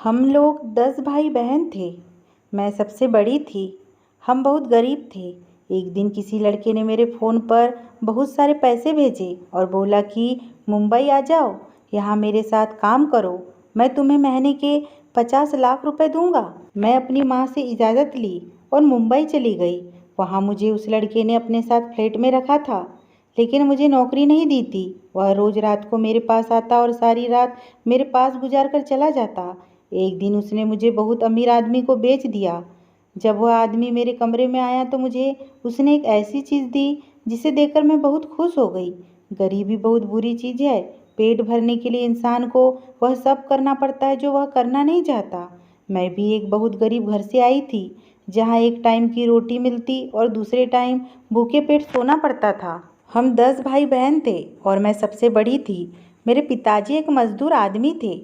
हम लोग 10 भाई बहन थे। मैं सबसे बड़ी थी। हम बहुत गरीब थे। एक दिन किसी लड़के ने मेरे फ़ोन पर बहुत सारे पैसे भेजे और बोला कि मुंबई आ जाओ, यहाँ मेरे साथ काम करो, मैं तुम्हें महीने के 50 लाख रुपए दूंगा। मैं अपनी माँ से इजाज़त ली और मुंबई चली गई। वहाँ मुझे उस लड़के ने अपने साथ फ्लैट में रखा था, लेकिन मुझे नौकरी नहीं दी थी। वह रोज़ रात को मेरे पास आता और सारी रात मेरे पास गुजार कर चला जाता। एक दिन उसने मुझे बहुत अमीर आदमी को बेच दिया। जब वह आदमी मेरे कमरे में आया तो मुझे उसने एक ऐसी चीज़ दी जिसे देखकर मैं बहुत खुश हो गई। गरीबी बहुत बुरी चीज़ है। पेट भरने के लिए इंसान को वह सब करना पड़ता है जो वह करना नहीं चाहता। मैं भी एक बहुत गरीब घर से आई थी, जहाँ एक टाइम की रोटी मिलती और दूसरे टाइम भूखे पेट सोना पड़ता था। हम 10 भाई बहन थे और मैं सबसे बड़ी थी। मेरे पिताजी एक मजदूर आदमी थे।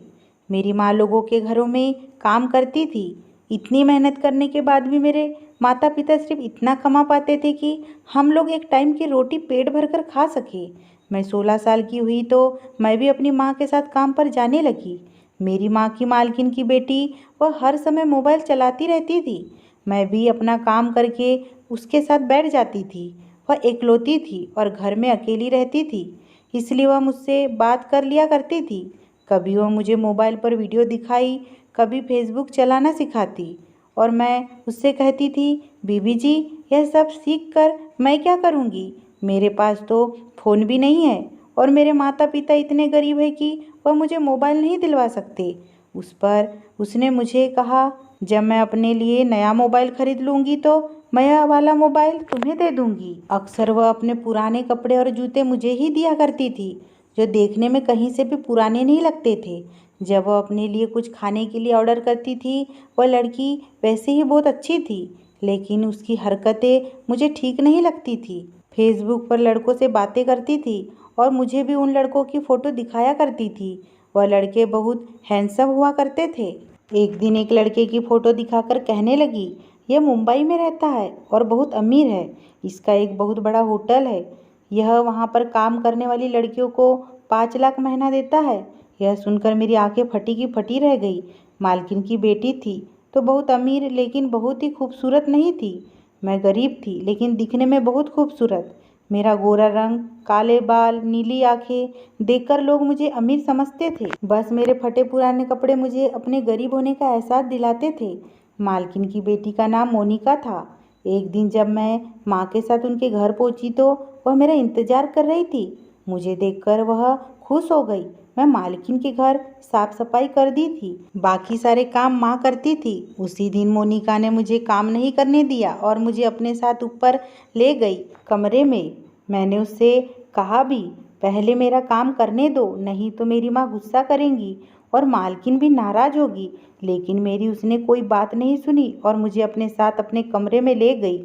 मेरी माँ लोगों के घरों में काम करती थी। इतनी मेहनत करने के बाद भी मेरे माता पिता सिर्फ इतना कमा पाते थे कि हम लोग एक टाइम की रोटी पेट भर कर खा सके। मैं 16 साल की हुई तो मैं भी अपनी माँ के साथ काम पर जाने लगी। मेरी माँ की मालकिन की बेटी, वह हर समय मोबाइल चलाती रहती थी। मैं भी अपना काम करके उसके साथ बैठ जाती थी। वह एकलौती थी और घर में अकेली रहती थी, इसलिए वह मुझसे बात कर लिया करती थी। कभी वह मुझे मोबाइल पर वीडियो दिखाई, कभी फेसबुक चलाना सिखाती और मैं उससे कहती थी, बीबी जी यह सब सीख कर मैं क्या करूँगी? मेरे पास तो फ़ोन भी नहीं है और मेरे माता पिता इतने गरीब हैं कि वह मुझे मोबाइल नहीं दिलवा सकते। उस पर उसने मुझे कहा, जब मैं अपने लिए नया मोबाइल खरीद लूँगी तो मैं यह वाला मोबाइल तुम्हें दे दूँगी। अक्सर वह अपने पुराने कपड़े और जूते मुझे ही दिया करती थी, जो देखने में कहीं से भी पुराने नहीं लगते थे। जब वह अपने लिए कुछ खाने के लिए ऑर्डर करती थी, वह लड़की वैसे ही बहुत अच्छी थी, लेकिन उसकी हरकतें मुझे ठीक नहीं लगती थी। फेसबुक पर लड़कों से बातें करती थी और मुझे भी उन लड़कों की फ़ोटो दिखाया करती थी। वह लड़के बहुत हैंडसम हुआ करते थे। एक दिन एक लड़के की फ़ोटो दिखाकर कहने लगी, यह मुंबई में रहता है और बहुत अमीर है। इसका एक बहुत बड़ा होटल है। यह वहाँ पर काम करने वाली लड़कियों को 5 लाख महीना देता है। यह सुनकर मेरी आंखें फटी की फटी रह गई। मालकिन की बेटी थी तो बहुत अमीर, लेकिन बहुत ही खूबसूरत नहीं थी। मैं गरीब थी लेकिन दिखने में बहुत खूबसूरत। मेरा गोरा रंग, काले बाल, नीली आंखें देखकर लोग मुझे अमीर समझते थे। बस मेरे फटे पुराने कपड़े मुझे अपने गरीब होने का एहसास दिलाते थे। मालकिन की बेटी का नाम मोनिका था। एक दिन जब मैं माँ के साथ उनके घर पहुँची तो वह मेरा इंतजार कर रही थी। मुझे देखकर वह खुश हो गई। मैं मालकिन के घर साफ सफाई कर दी थी। बाकी सारे काम माँ करती थी। उसी दिन मोनिका ने मुझे काम नहीं करने दिया और मुझे अपने साथ ऊपर ले गई कमरे में। मैंने उससे कहा भी, पहले मेरा काम करने दो, नहीं तो मेरी माँ गुस्सा करेंगी और मालकिन भी नाराज होगी। लेकिन मेरी उसने कोई बात नहीं सुनी और मुझे अपने साथ अपने कमरे में ले गई।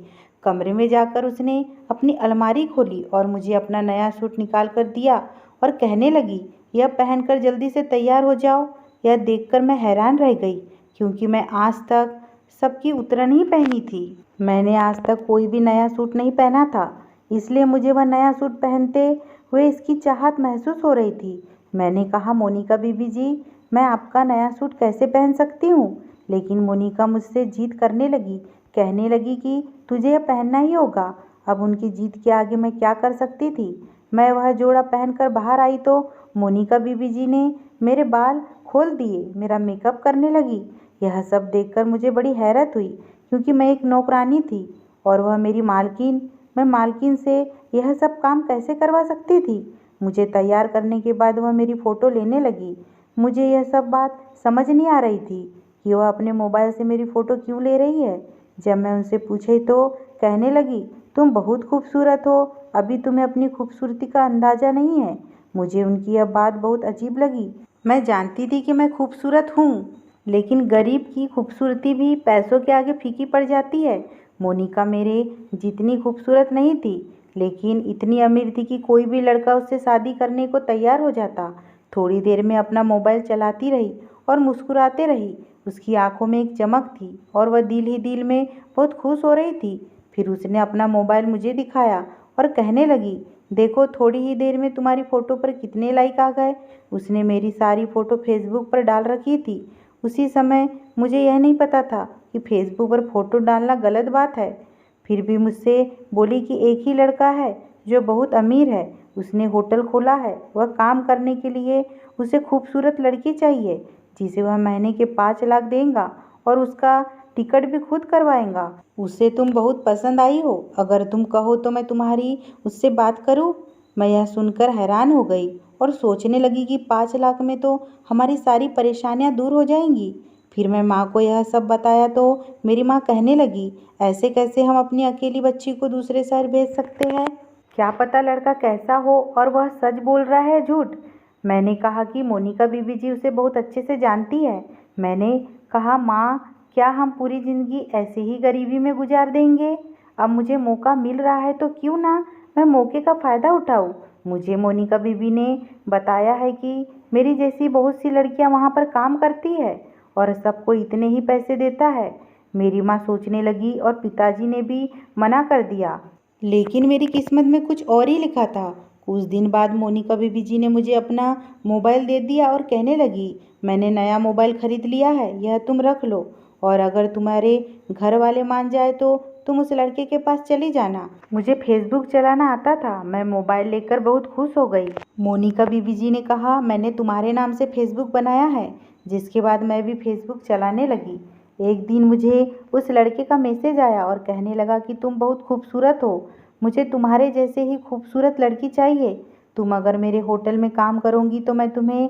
कमरे में जाकर उसने अपनी अलमारी खोली और मुझे अपना नया सूट निकाल कर दिया और कहने लगी, यह पहनकर जल्दी से तैयार हो जाओ। यह देखकर मैं हैरान रह गई, क्योंकि मैं आज तक सबकी उतरन ही पहनी थी। मैंने आज तक कोई भी नया सूट नहीं पहना था, इसलिए मुझे वह नया सूट पहनते हुए इसकी चाहत महसूस हो रही थी। मैंने कहा, मोनिका बीबी जी, मैं आपका नया सूट कैसे पहन सकती हूँ? लेकिन मोनिका मुझसे जिद करने लगी, कहने लगी कि तुझे यह पहनना ही होगा। अब उनकी जिद के आगे मैं क्या कर सकती थी? मैं वह जोड़ा पहनकर बाहर आई तो मोनिका बीबी जी ने मेरे बाल खोल दिए, मेरा मेकअप करने लगी। यह सब देखकर मुझे बड़ी हैरत हुई, क्योंकि मैं एक नौकरानी थी और वह मेरी मालकिन। मैं मालकिन से यह सब काम कैसे करवा सकती थी? मुझे तैयार करने के बाद वह मेरी फ़ोटो लेने लगी। मुझे यह सब बात समझ नहीं आ रही थी कि वह अपने मोबाइल से मेरी फ़ोटो क्यों ले रही है। जब मैं उनसे पूछी तो कहने लगी, तुम बहुत खूबसूरत हो, अभी तुम्हें अपनी खूबसूरती का अंदाज़ा नहीं है। मुझे उनकी यह बात बहुत अजीब लगी। मैं जानती थी कि मैं खूबसूरत हूँ, लेकिन गरीब की खूबसूरती भी पैसों के आगे फीकी पड़ जाती है। मोनिका मेरे जितनी खूबसूरत नहीं थी, लेकिन इतनी अमीर थी कि कोई भी लड़का उससे शादी करने को तैयार हो जाता। थोड़ी देर में अपना मोबाइल चलाती रही और मुस्कुराते रही। उसकी आंखों में एक चमक थी और वह दिल ही दिल में बहुत खुश हो रही थी। फिर उसने अपना मोबाइल मुझे दिखाया और कहने लगी, देखो थोड़ी ही देर में तुम्हारी फ़ोटो पर कितने लाइक आ गए। उसने मेरी सारी फ़ोटो फेसबुक पर डाल रखी थी उसी समय मुझे यह नहीं पता था कि फेसबुक पर फ़ोटो डालना गलत बात है। फिर भी मुझसे बोली कि एक ही लड़का है जो बहुत अमीर है, उसने होटल खोला है, वह काम करने के लिए उसे खूबसूरत लड़की चाहिए जिसे वह महीने के 5 लाख देगा और उसका टिकट भी खुद करवाएगा। उसे तुम बहुत पसंद आई हो, अगर तुम कहो तो मैं तुम्हारी उससे बात करूं। मैं यह सुनकर हैरान हो गई और सोचने लगी कि 5 लाख में तो हमारी सारी परेशानियां दूर हो जाएंगी। फिर मैं माँ को यह सब बताया तो मेरी माँ कहने लगी, ऐसे कैसे हम अपनी अकेली बच्ची को दूसरे शहर भेज सकते हैं? क्या पता लड़का कैसा हो और वह सच बोल रहा है झूठ। मैंने कहा कि मोनिका बीबी जी उसे बहुत अच्छे से जानती है। मैंने कहा, माँ क्या हम पूरी ज़िंदगी ऐसे ही गरीबी में गुजार देंगे? अब मुझे मौका मिल रहा है तो क्यों ना मैं मौके का फ़ायदा उठाऊं। मुझे मोनिका बीबी ने बताया है कि मेरी जैसी बहुत सी लड़कियां वहां पर काम करती है और सबको इतने ही पैसे देता है। मेरी माँ सोचने लगी और पिताजी ने भी मना कर दिया, लेकिन मेरी किस्मत में कुछ और ही लिखा था। कुछ दिन बाद मोनिका बीबी जी ने मुझे अपना मोबाइल दे दिया और कहने लगी, मैंने नया मोबाइल खरीद लिया है, यह तुम रख लो और अगर तुम्हारे घर वाले मान जाए तो तुम उस लड़के के पास चली जाना। मुझे फेसबुक चलाना आता था। मैं मोबाइल लेकर बहुत खुश हो गई। मोनिका बीबी जी ने कहा, मैंने तुम्हारे नाम से फेसबुक बनाया है। जिसके बाद मैं भी फेसबुक चलाने लगी। एक दिन मुझे उस लड़के का मैसेज आया और कहने लगा कि तुम बहुत खूबसूरत हो, मुझे तुम्हारे जैसे ही खूबसूरत लड़की चाहिए। तुम अगर मेरे होटल में काम करोगी तो मैं तुम्हें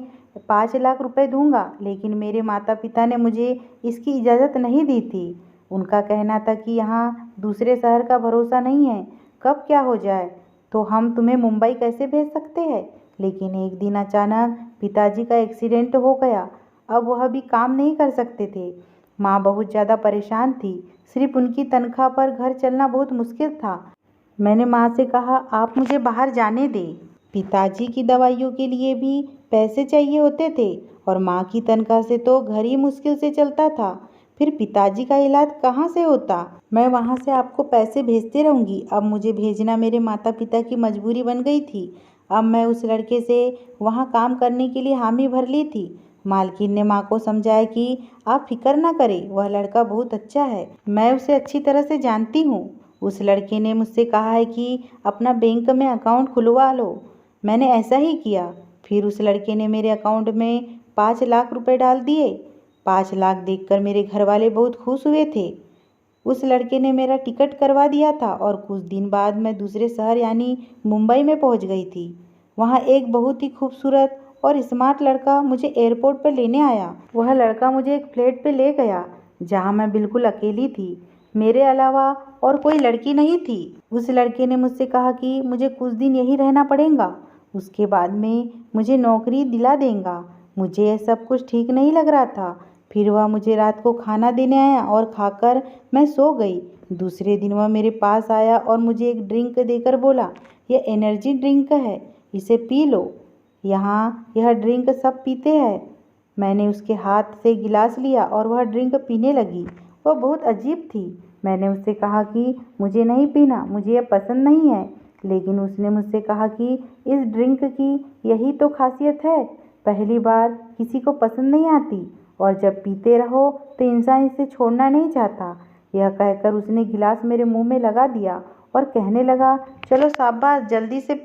5 लाख रुपए दूंगा। लेकिन मेरे माता पिता ने मुझे इसकी इजाज़त नहीं दी थी। उनका कहना था कि यहाँ दूसरे शहर का भरोसा नहीं है, कब क्या हो जाए, तो हम तुम्हें मुंबई कैसे भेज सकते हैं। लेकिन एक दिन अचानक पिताजी का एक्सीडेंट हो गया। अब वह भी काम नहीं कर सकते थे। माँ बहुत ज़्यादा परेशान थी। सिर्फ उनकी तनख्वाह पर घर चलना बहुत मुश्किल था। मैंने माँ से कहा, आप मुझे बाहर जाने दें। पिताजी की दवाइयों के लिए भी पैसे चाहिए होते थे और माँ की तनख्वाह से तो घर ही मुश्किल से चलता था। फिर पिताजी का इलाज कहाँ से होता? मैं वहाँ से आपको पैसे भेजते रहूँगी। अब मुझे भेजना मेरे माता पिता की मजबूरी बन गई थी। अब मैं उस लड़के से वहाँ काम करने के लिए हामी भर ली थी। मालकिन ने माँ को समझाया कि आप फिक्र ना करें, वह लड़का बहुत अच्छा है, मैं उसे अच्छी तरह से जानती हूँ। उस लड़के ने मुझसे कहा है कि अपना बैंक में अकाउंट खुलवा लो। मैंने ऐसा ही किया। फिर उस लड़के ने मेरे अकाउंट में 5 लाख रुपए डाल दिए। 5 लाख देखकर मेरे घर वाले बहुत खुश हुए थे। उस लड़के ने मेरा टिकट करवा दिया था और कुछ दिन बाद मैं दूसरे शहर यानी मुंबई में पहुंच गई थी। वहां एक बहुत ही खूबसूरत और स्मार्ट लड़का मुझे एयरपोर्ट पर लेने आया। वह लड़का मुझे एक फ्लैट पे ले गया जहां मैं बिल्कुल अकेली थी। मेरे अलावा और कोई लड़की नहीं थी। उस लड़के ने मुझसे कहा कि मुझे कुछ दिन यहीं रहना पड़ेगा, उसके बाद में मुझे नौकरी दिला देगा। मुझे यह सब कुछ ठीक नहीं लग रहा था। फिर वह मुझे रात को खाना देने आया और खाकर मैं सो गई। दूसरे दिन वह मेरे पास आया और मुझे एक ड्रिंक देकर बोला, यह एनर्जी ड्रिंक है, इसे पी लो, यहाँ यह ड्रिंक सब पीते हैं। मैंने उसके हाथ से गिलास लिया और वह ड्रिंक पीने लगी। वह बहुत अजीब थी। मैंने उससे कहा कि मुझे नहीं पीना, मुझे यह पसंद नहीं है। लेकिन उसने मुझसे कहा कि इस ड्रिंक की यही तो खासियत है, पहली बार किसी को पसंद नहीं आती और जब पीते रहो तो इंसान इसे छोड़ना नहीं चाहता। यह कहकर उसने गिलास मेरे मुंह में लगा दिया और कहने लगा, चलो शाबाश, जल्दी से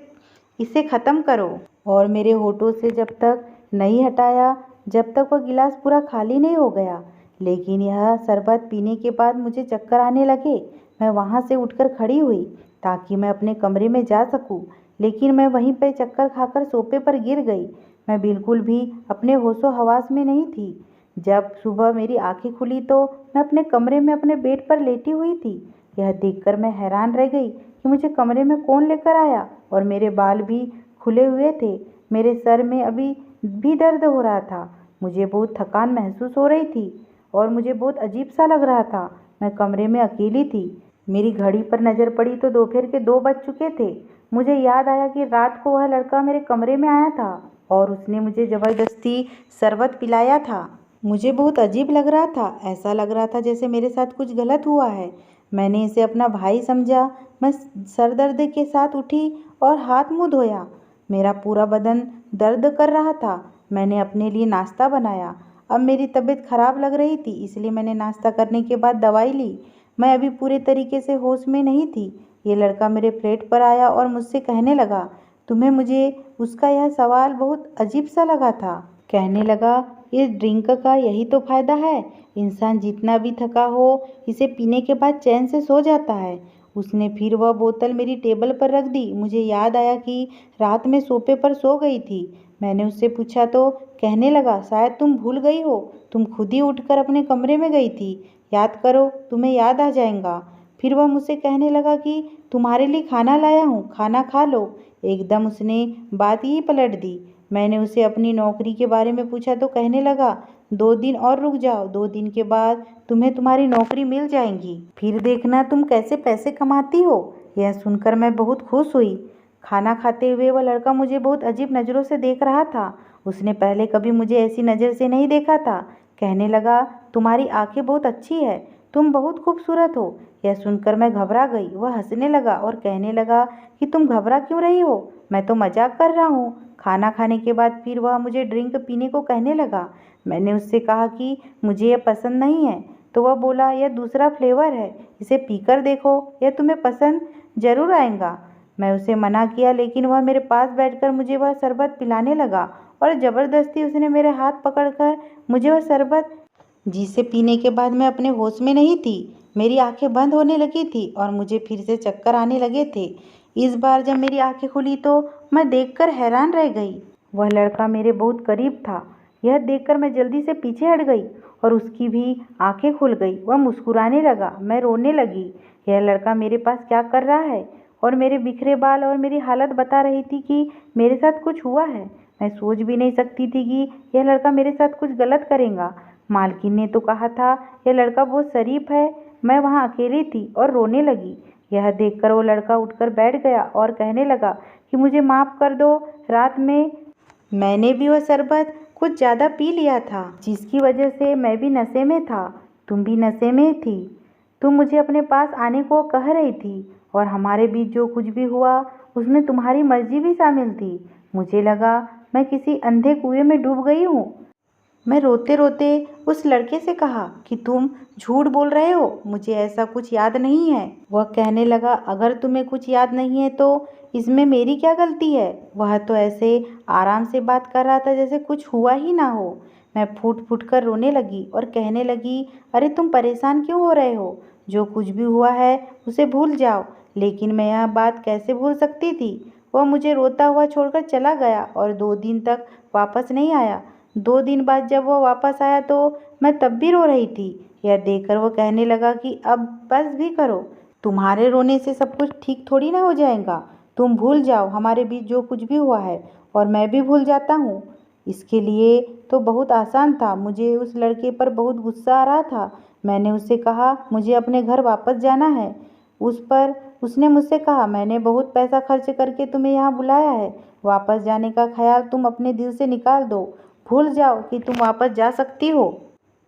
इसे ख़त्म करो। और मेरे होठों से जब तक नहीं हटाया जब तक वह गिलास पूरा खाली नहीं हो गया। लेकिन यह शरबत पीने के बाद मुझे चक्कर आने लगे। मैं वहाँ से उठकर खड़ी हुई ताकि मैं अपने कमरे में जा सकूं, लेकिन मैं वहीं पर चक्कर खाकर सोफे पर गिर गई। मैं बिल्कुल भी अपने होशो हवास में नहीं थी। जब सुबह मेरी आंखें खुली तो मैं अपने कमरे में अपने बेड पर लेटी हुई थी। यह देखकर मैं हैरान रह गई कि मुझे कमरे में कौन लेकर आया और मेरे बाल भी खुले हुए थे। मेरे सर में अभी भी दर्द हो रहा था। मुझे बहुत थकान महसूस हो रही थी और मुझे बहुत अजीब सा लग रहा था। मैं कमरे में अकेली थी। मेरी घड़ी पर नज़र पड़ी तो दोपहर के 2 बज चुके थे। मुझे याद आया कि रात को वह लड़का मेरे कमरे में आया था और उसने मुझे ज़बरदस्ती शरबत पिलाया था। मुझे बहुत अजीब लग रहा था। ऐसा लग रहा था जैसे मेरे साथ कुछ गलत हुआ है। मैंने इसे अपना भाई समझा। मैं सर दर्द के साथ उठी और हाथ मुँह धोया। मेरा पूरा बदन दर्द कर रहा था। मैंने अपने लिए नाश्ता बनाया। अब मेरी तबीयत खराब लग रही थी, इसलिए मैंने नाश्ता करने के बाद दवाई ली। मैं अभी पूरे तरीके से होश में नहीं थी। ये लड़का मेरे फ्लैट पर आया और मुझसे कहने लगा, तुम्हें मुझे उसका यह सवाल बहुत अजीब सा लगा था। कहने लगा, इस ड्रिंक का यही तो फायदा है। इंसान जितना भी थका हो, इसे पीने के बाद चैन से सो जाता है। उसने फिर वह बोतल मेरी टेबल पर रख दी। मुझे याद आया कि रात में सोफे पर सो गई थी। मैंने उससे पूछा तो कहने लगा, शायद तुम भूल गई हो, तुम खुद ही उठकर अपने कमरे में गई थी। याद करो, तुम्हें याद आ जाएगा। फिर वह मुझसे कहने लगा कि तुम्हारे लिए खाना लाया हूँ, खाना खा लो। एकदम उसने बात ही पलट दी। मैंने उसे अपनी नौकरी के बारे में पूछा तो कहने लगा, 2 दिन और रुक जाओ, 2 दिन के बाद तुम्हें तुम्हारी नौकरी मिल जाएगी, फिर देखना तुम कैसे पैसे कमाती हो। यह सुनकर मैं बहुत खुश हुई। खाना खाते हुए वह लड़का मुझे बहुत अजीब नज़रों से देख रहा था। उसने पहले कभी मुझे ऐसी नज़र से नहीं देखा था। कहने लगा, तुम्हारी आंखें बहुत अच्छी है, तुम बहुत खूबसूरत हो। यह सुनकर मैं घबरा गई। वह हंसने लगा और कहने लगा कि तुम घबरा क्यों रही हो, मैं तो मजाक कर रहा हूँ। खाना खाने के बाद फिर वह मुझे ड्रिंक पीने को कहने लगा। मैंने उससे कहा कि मुझे यह पसंद नहीं है, तो वह बोला, यह दूसरा फ्लेवर है, इसे पीकर देखो, यह तुम्हें पसंद ज़रूर आएगा। मैं उसे मना किया, लेकिन वह मेरे पास बैठकर मुझे वह शरबत पिलाने लगा और ज़बरदस्ती उसने मेरे हाथ पकड़कर मुझे वह शरबत, जिसे पीने के बाद मैं अपने होश में नहीं थी। मेरी आंखें बंद होने लगी थी और मुझे फिर से चक्कर आने लगे थे। इस बार जब मेरी आंखें खुली तो मैं देखकर हैरान रह गई। वह लड़का मेरे बहुत करीब था। यह देखकर मैं जल्दी से पीछे हट गई और उसकी भी आंखें खुल गई। वह मुस्कुराने लगा, मैं रोने लगी। यह लड़का मेरे पास क्या कर रहा है? और मेरे बिखरे बाल और मेरी हालत बता रही थी कि मेरे साथ कुछ हुआ है। मैं सोच भी नहीं सकती थी कि यह लड़का मेरे साथ कुछ गलत करेगा। मालकिन ने तो कहा था यह लड़का बहुत शरीफ है। मैं वहाँ अकेली थी और रोने लगी। यह देखकर वो लड़का उठकर बैठ गया और कहने लगा कि मुझे माफ़ कर दो, रात में मैंने भी वह शरबत कुछ ज़्यादा पी लिया था, जिसकी वजह से मैं भी नशे में था, तुम भी नशे में थी। तुम मुझे अपने पास आने को कह रही थी और हमारे बीच जो कुछ भी हुआ उसमें तुम्हारी मर्जी भी शामिल थी। मुझे लगा मैं किसी अंधे कुएं में डूब गई हूँ। मैं रोते रोते उस लड़के से कहा कि तुम झूठ बोल रहे हो, मुझे ऐसा कुछ याद नहीं है। वह कहने लगा, अगर तुम्हें कुछ याद नहीं है तो इसमें मेरी क्या गलती है। वह तो ऐसे आराम से बात कर रहा था जैसे कुछ हुआ ही ना हो। मैं फूट फूट कर रोने लगी और कहने लगी, अरे तुम परेशान क्यों हो रहे हो, जो कुछ भी हुआ है उसे भूल जाओ। लेकिन मैं यह बात कैसे भूल सकती थी। वह मुझे रोता हुआ छोड़कर चला गया और 2 दिन तक वापस नहीं आया। 2 दिन बाद जब वह वापस आया तो मैं तब भी रो रही थी। यह देखकर वो कहने लगा कि अब बस भी करो, तुम्हारे रोने से सब कुछ ठीक थोड़ी ना हो जाएगा। तुम भूल जाओ हमारे बीच जो कुछ भी हुआ है और मैं भी भूल जाता हूँ। इसके लिए तो बहुत आसान था। मुझे उस लड़के पर बहुत गुस्सा आ रहा था। मैंने उससे कहा, मुझे अपने घर वापस जाना है। उस पर उसने मुझसे कहा, मैंने बहुत पैसा खर्च करके तुम्हें यहाँ बुलाया है, वापस जाने का ख्याल तुम अपने दिल से निकाल दो, भूल जाओ कि तुम वापस जा सकती हो।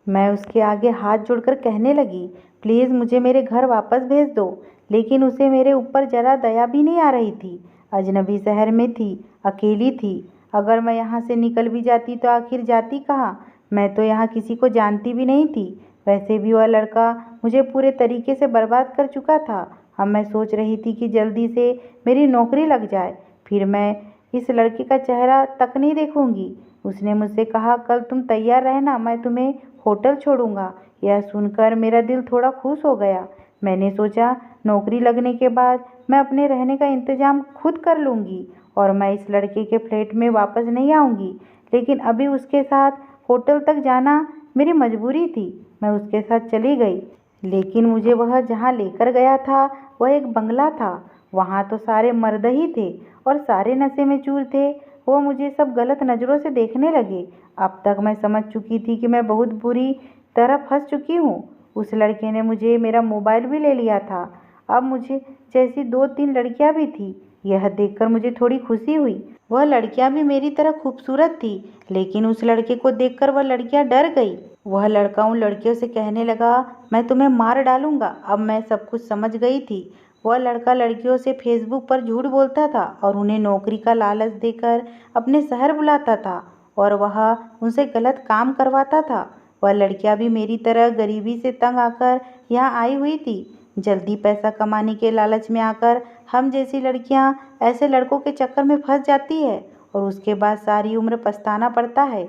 मैं उसके आगे हाथ जोड़कर कहने लगी, प्लीज़ मुझे मेरे घर वापस भेज दो। लेकिन उसे मेरे ऊपर ज़रा दया भी नहीं आ रही थी। अजनबी शहर में थी, अकेली थी। अगर मैं यहाँ से निकल भी जाती तो आखिर जाती कहाँ। मैं तो यहाँ किसी को जानती भी नहीं थी। वैसे भी वह लड़का मुझे पूरे तरीके से बर्बाद कर चुका था। अब मैं सोच रही थी कि जल्दी से मेरी नौकरी लग जाए, फिर मैं इस लड़के का चेहरा तक नहीं देखूंगी। उसने मुझसे कहा, कल तुम तैयार रहना, मैं तुम्हें होटल छोड़ूंगा। यह सुनकर मेरा दिल थोड़ा खुश हो गया। मैंने सोचा, नौकरी लगने के बाद मैं अपने रहने का इंतज़ाम खुद कर लूँगी और मैं इस लड़के के फ्लैट में वापस नहीं आऊँगी। लेकिन अभी उसके साथ होटल तक जाना मेरी मजबूरी थी। मैं उसके साथ चली गई, लेकिन मुझे वह जहाँ लेकर गया था वह एक बंगला था। वहाँ तो सारे मर्द ही थे और सारे नशे में चूर थे। वो मुझे सब गलत नज़रों से देखने लगे। अब तक मैं समझ चुकी थी कि मैं बहुत बुरी तरह फंस चुकी हूँ। उस लड़के ने मुझे मेरा मोबाइल भी ले लिया था। अब मुझे जैसी 2-3 लड़कियाँ भी थी। यह देखकर मुझे थोड़ी खुशी हुई। वह लड़कियाँ भी मेरी तरह खूबसूरत थी, लेकिन उस लड़के को देखकर वह लड़कियाँ डर गई। वह लड़का उन लड़कियों से कहने लगा, मैं तुम्हें मार डालूंगा। अब मैं सब कुछ समझ गई थी। वह लड़का लड़कियों से फेसबुक पर झूठ बोलता था और उन्हें नौकरी का लालच देकर अपने शहर बुलाता था और वह उनसे गलत काम करवाता था। वह लड़कियां भी मेरी तरह गरीबी से तंग आकर यहाँ आई हुई थी। जल्दी पैसा कमाने के लालच में आकर हम जैसी लड़कियां ऐसे लड़कों के चक्कर में फंस जाती है और उसके बाद सारी उम्र पछताना पड़ता है।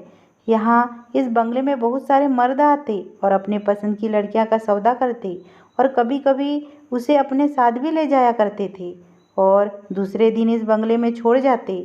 यहाँ इस बंगले में बहुत सारे मर्द आते और अपने पसंद की लड़कियां का सौदा करते और कभी कभी उसे अपने साथ भी ले जाया करते थे और दूसरे दिन इस बंगले में छोड़ जाते।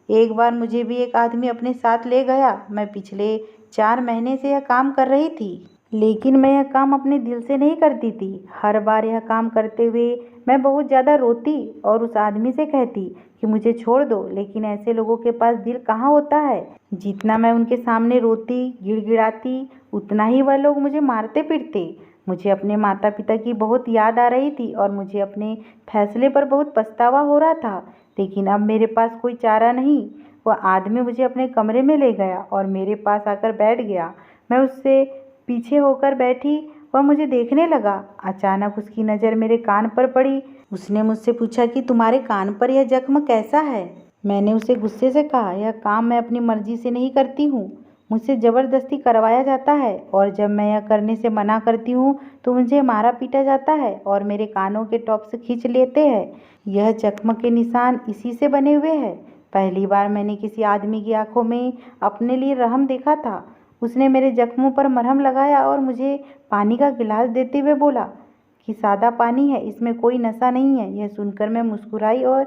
एक बार मुझे भी एक आदमी अपने साथ ले गया। मैं पिछले 4 महीने से यह काम कर रही थी, लेकिन मैं यह काम अपने दिल से नहीं करती थी। हर बार यह काम करते हुए मैं बहुत ज़्यादा रोती और उस आदमी से कहती कि मुझे छोड़ दो, लेकिन ऐसे लोगों के पास दिल कहाँ होता है। जितना मैं उनके सामने रोती गिड़गिड़ाती उतना ही वह लोग मुझे मारते पीटते। मुझे अपने माता पिता की बहुत याद आ रही थी और मुझे अपने फैसले पर बहुत पछतावा हो रहा था, लेकिन अब मेरे पास कोई चारा नहीं। वह आदमी मुझे अपने कमरे में ले गया और मेरे पास आकर बैठ गया। मैं उससे पीछे होकर बैठी। वह मुझे देखने लगा। अचानक उसकी नज़र मेरे कान पर पड़ी। उसने मुझसे पूछा कि तुम्हारे कान पर यह जख्म कैसा है। मैंने उसे गुस्से से कहा, यह काम मैं अपनी मर्जी से नहीं करती हूँ, मुझसे ज़बरदस्ती करवाया जाता है और जब मैं यह करने से मना करती हूँ तो मुझे मारा पीटा जाता है और मेरे कानों के टॉप से खींच लेते हैं। यह जख्म के निशान इसी से बने हुए हैं। पहली बार मैंने किसी आदमी की आंखों में अपने लिए रहम देखा था। उसने मेरे जख्मों पर मरहम लगाया और मुझे पानी का गिलास देते हुए बोला कि सादा पानी है, इसमें कोई नशा नहीं है। यह सुनकर मैं मुस्कुराई और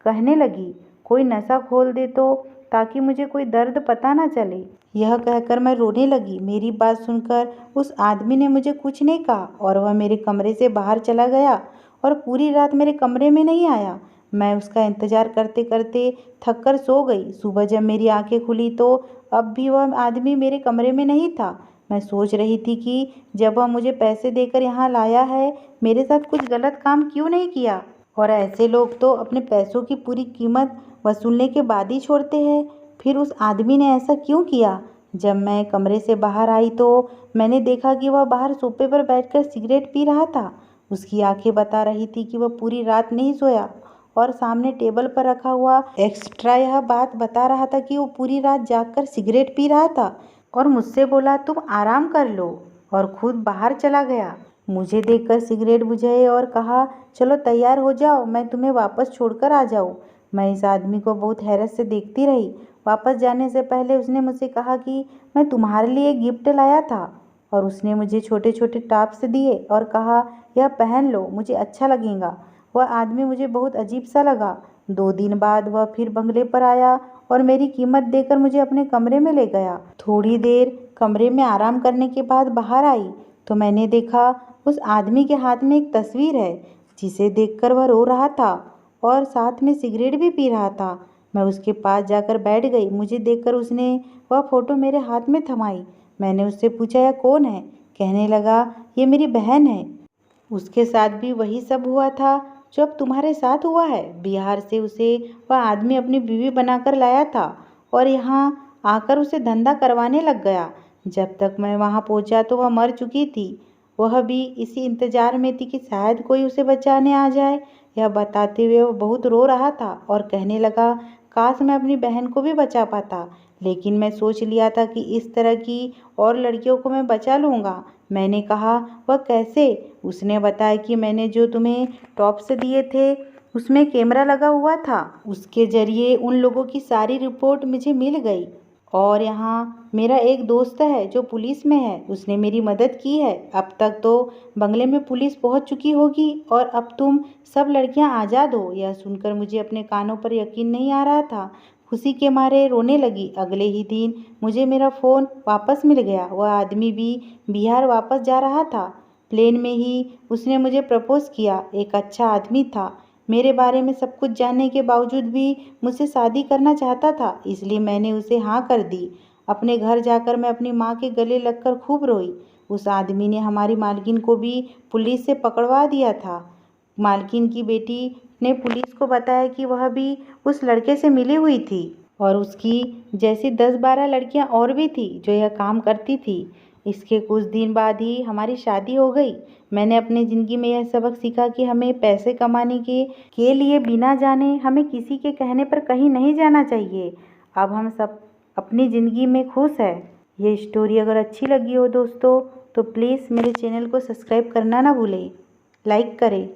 कहने लगी, कोई नशा खोल दे तो, ताकि मुझे कोई दर्द पता ना चले। यह कहकर मैं रोने लगी। मेरी बात सुनकर उस आदमी ने मुझे कुछ नहीं कहा और वह मेरे कमरे से बाहर चला गया और पूरी रात मेरे कमरे में नहीं आया। मैं उसका इंतज़ार करते करते थक कर सो गई। सुबह जब मेरी आंखें खुली तो अब भी वह आदमी मेरे कमरे में नहीं था। मैं सोच रही थी कि जब वह मुझे पैसे देकर यहाँ लाया है, मेरे साथ कुछ गलत काम क्यों नहीं किया। और ऐसे लोग तो अपने पैसों की पूरी कीमत वसूलने के बाद ही छोड़ते हैं। फिर उस आदमी ने ऐसा क्यों किया। जब मैं कमरे से बाहर आई तो मैंने देखा कि वह बाहर सोफे पर बैठकर सिगरेट पी रहा था। उसकी आंखें बता रही थी कि वह पूरी रात नहीं सोया और सामने टेबल पर रखा हुआ एक्स्ट्रा यह बात बता रहा था कि वो पूरी रात जागकर सिगरेट पी रहा था और मुझसे बोला तुम आराम कर लो और खुद बाहर चला गया। मुझे देखकर सिगरेट बुझाए और कहा, चलो तैयार हो जाओ, मैं तुम्हें वापस छोड़कर आ जाऊँ। मैं इस आदमी को बहुत हैरत से देखती रही। वापस जाने से पहले उसने मुझसे कहा कि मैं तुम्हारे लिए एक गिफ्ट लाया था और उसने मुझे छोटे छोटे टॉप्स दिए और कहा, यह पहन लो, मुझे अच्छा लगेगा। वह आदमी मुझे बहुत अजीब सा लगा। 2 दिन बाद वह फिर बंगले पर आया और मेरी कीमत देकर मुझे अपने कमरे में ले गया। थोड़ी देर कमरे में आराम करने के बाद बाहर आई तो मैंने देखा उस आदमी के हाथ में एक तस्वीर है जिसे देखकर वह रो रहा था और साथ में सिगरेट भी पी रहा था। मैं उसके पास जाकर बैठ गई। मुझे देखकर उसने वह फ़ोटो मेरे हाथ में थमाई। मैंने उससे पूछा, यह कौन है। कहने लगा, ये मेरी बहन है। उसके साथ भी वही सब हुआ था जो अब तुम्हारे साथ हुआ है। बिहार से उसे वह आदमी अपनी बीवी बनाकर लाया था और यहाँ आकर उसे धंधा करवाने लग गया। जब तक मैं वहाँ पहुँचा तो वह मर चुकी थी। वह भी इसी इंतज़ार में थी कि शायद कोई उसे बचाने आ जाए। यह बताते हुए वह बहुत रो रहा था और कहने लगा, काश मैं अपनी बहन को भी बचा पाता, लेकिन मैं सोच लिया था कि इस तरह की और लड़कियों को मैं बचा लूँगा। मैंने कहा, वह कैसे। उसने बताया कि मैंने जो तुम्हें टॉप्स दिए थे उसमें कैमरा लगा हुआ था। उसके ज़रिए उन लोगों की सारी रिपोर्ट मुझे मिल गई और यहाँ मेरा एक दोस्त है जो पुलिस में है, उसने मेरी मदद की है। अब तक तो बंगले में पुलिस पहुँच चुकी होगी और अब तुम सब लड़कियाँ आज़ाद हो। यह सुनकर मुझे अपने कानों पर यकीन नहीं आ रहा था। खुशी के मारे रोने लगी। अगले ही दिन मुझे मेरा फ़ोन वापस मिल गया। वह आदमी भी बिहार वापस जा रहा था। प्लेन में ही उसने मुझे प्रपोज़ किया। एक अच्छा आदमी था। मेरे बारे में सब कुछ जानने के बावजूद भी मुझसे शादी करना चाहता था, इसलिए मैंने उसे हाँ कर दी। अपने घर जाकर मैं अपनी माँ के गले लगकर खूब रोई। उस आदमी ने हमारी मालकिन को भी पुलिस से पकड़वा दिया था। मालकिन की बेटी ने पुलिस को बताया कि वह भी उस लड़के से मिली हुई थी और उसकी जैसी 10-12 लड़कियां और भी थी जो यह काम करती थी। इसके कुछ दिन बाद ही हमारी शादी हो गई। मैंने अपनी ज़िंदगी में यह सबक सीखा कि हमें पैसे कमाने के लिए बिना जाने हमें किसी के कहने पर कहीं नहीं जाना चाहिए। अब हम सब अपनी ज़िंदगी में खुश है। ये स्टोरी अगर अच्छी लगी हो दोस्तों तो प्लीज़ मेरे चैनल को सब्सक्राइब करना ना भूलें, लाइक करें।